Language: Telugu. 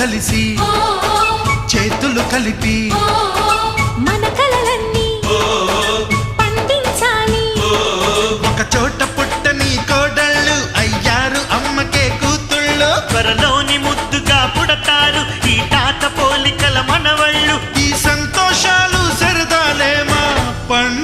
కలిసి చేతులు కలిపి మన కలలన్నీ పండించాలి. ఒక చోట పుట్టని కోడళ్ళు అయ్యారు అమ్మకే కూతుళ్ళు. త్వరలోని ముద్దుగా పుడతారు ఈ తాత పోలికల మనవళ్ళు. ఈ సంతోషాలు సరదాలే మా పండుగ.